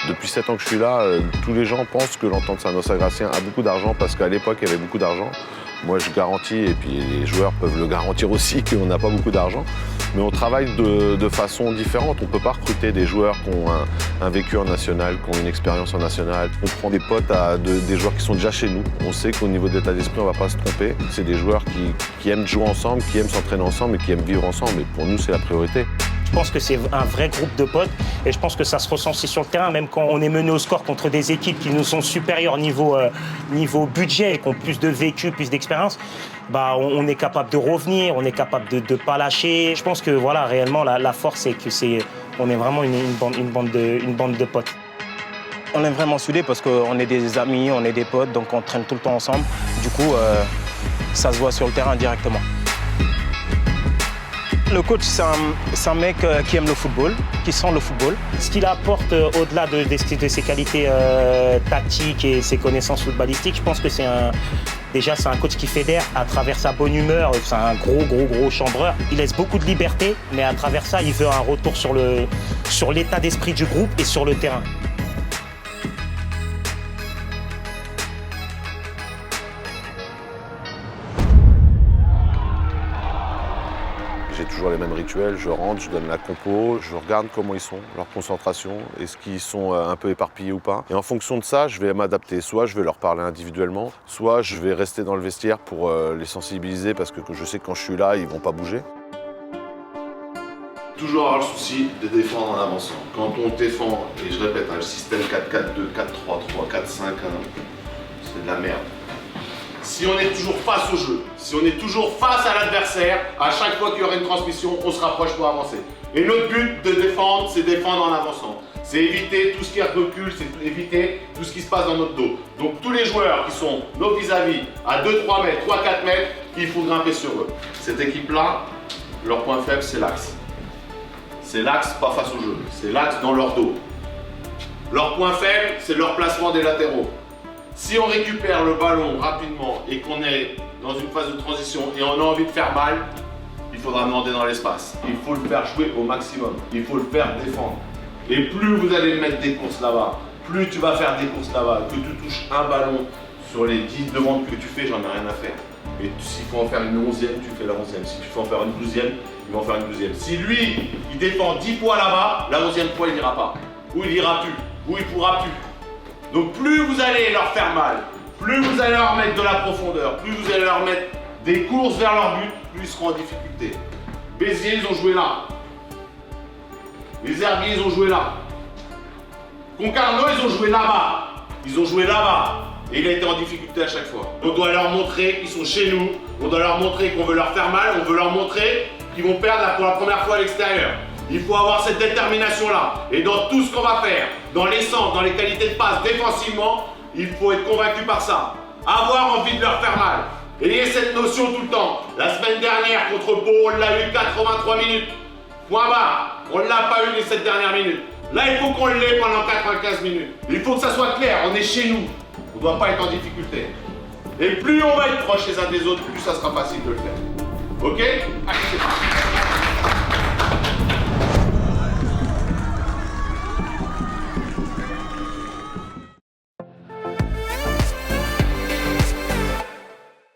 Depuis 7 ans que je suis là, tous les gens pensent que l'entente Sanois-Sagrassien a beaucoup d'argent parce qu'à l'époque, il y avait beaucoup d'argent. Moi, je garantis, et puis les joueurs peuvent le garantir aussi, qu'on n'a pas beaucoup d'argent. Mais on travaille de façon différente. On ne peut pas recruter des joueurs qui ont un vécu en national, qui ont une expérience en national. On prend des potes des joueurs qui sont déjà chez nous. On sait qu'au niveau de l'état d'esprit, on ne va pas se tromper. C'est des joueurs qui aiment jouer ensemble, qui aiment s'entraîner ensemble et qui aiment vivre ensemble. Et pour nous, c'est la priorité. Je pense que c'est un vrai groupe de potes et je pense que ça se ressent aussi sur le terrain, même quand on est mené au score contre des équipes qui nous sont supérieures niveau budget et qui ont plus de vécu, plus d'expérience. On est capable de revenir, on est capable de ne pas lâcher. Je pense que voilà, réellement, la force, c'est qu'on est vraiment une bande de potes. On est vraiment soudés parce qu'on est des amis, on est des potes, donc on traîne tout le temps ensemble. Du coup, ça se voit sur le terrain directement. Le coach, c'est un mec qui aime le football, qui sent le football. Ce qu'il apporte au-delà de ses qualités tactiques et ses connaissances footballistiques, je pense que c'est un coach qui fédère à travers sa bonne humeur. C'est un gros chambreur. Il laisse beaucoup de liberté, mais à travers ça, il veut un retour sur l'état d'esprit du groupe et sur le terrain. J'ai toujours les mêmes rituels, je rentre, je donne la compo, je regarde comment ils sont, leur concentration, est-ce qu'ils sont un peu éparpillés ou pas. Et en fonction de ça, je vais m'adapter. Soit je vais leur parler individuellement, soit je vais rester dans le vestiaire pour les sensibiliser parce que je sais que quand je suis là, ils vont pas bouger. Toujours avoir le souci de défendre en avançant. Quand on défend, et je répète, le système 4-4-2, 4-3-3, 4-5-1, c'est de la merde. Si on est toujours face au jeu, si on est toujours face à l'adversaire, à chaque fois qu'il y aura une transmission, on se rapproche pour avancer. Et notre but de défendre, c'est défendre en avançant. C'est éviter tout ce qui est recul, c'est éviter tout ce qui se passe dans notre dos. Donc tous les joueurs qui sont nos vis-à-vis, à 2-3 mètres, 3-4 mètres, il faut grimper sur eux. Cette équipe-là, leur point faible, c'est l'axe. C'est l'axe, pas face au jeu, c'est l'axe dans leur dos. Leur point faible, c'est leur placement des latéraux. Si on récupère le ballon rapidement et qu'on est dans une phase de transition et on a envie de faire mal, il faudra demander dans l'espace. Il faut le faire jouer au maximum. Il faut le faire défendre. Et plus vous allez mettre des courses là-bas, plus tu vas faire des courses là-bas, que tu touches un ballon sur les 10 demandes que tu fais, j'en ai rien à faire. Et s'il faut en faire une 11e, tu fais la 11e. Si tu faut en faire une 12e, il va en faire une 12e. Si lui, il défend 10 fois là-bas, la 11e fois, il n'ira pas. Ou il n'ira plus. Ou il ne pourra plus. Donc plus vous allez leur faire mal, plus vous allez leur mettre de la profondeur, plus vous allez leur mettre des courses vers leur but, plus ils seront en difficulté. Béziers, ils ont joué là. Les Herbiers, ils ont joué là. Concarneau, ils ont joué là-bas. Ils ont joué là-bas. Et il a été en difficulté à chaque fois. On doit leur montrer qu'ils sont chez nous. On doit leur montrer qu'on veut leur faire mal. On veut leur montrer qu'ils vont perdre pour la première fois à l'extérieur. Il faut avoir cette détermination-là. Et dans tout ce qu'on va faire, dans les centres, dans les qualités de passe, défensivement, il faut être convaincu par ça. Avoir envie de leur faire mal. Ayez cette notion tout le temps. La semaine dernière, contre Pau, on l'a eu 83 minutes. Point barre. On ne l'a pas eu les 7 dernières minutes. Là, il faut qu'on l'ait pendant 95 minutes. Il faut que ça soit clair. On est chez nous. On ne doit pas être en difficulté. Et plus on va être proches les uns des autres, plus ça sera facile de le faire. Ok? Allez, c'est parti.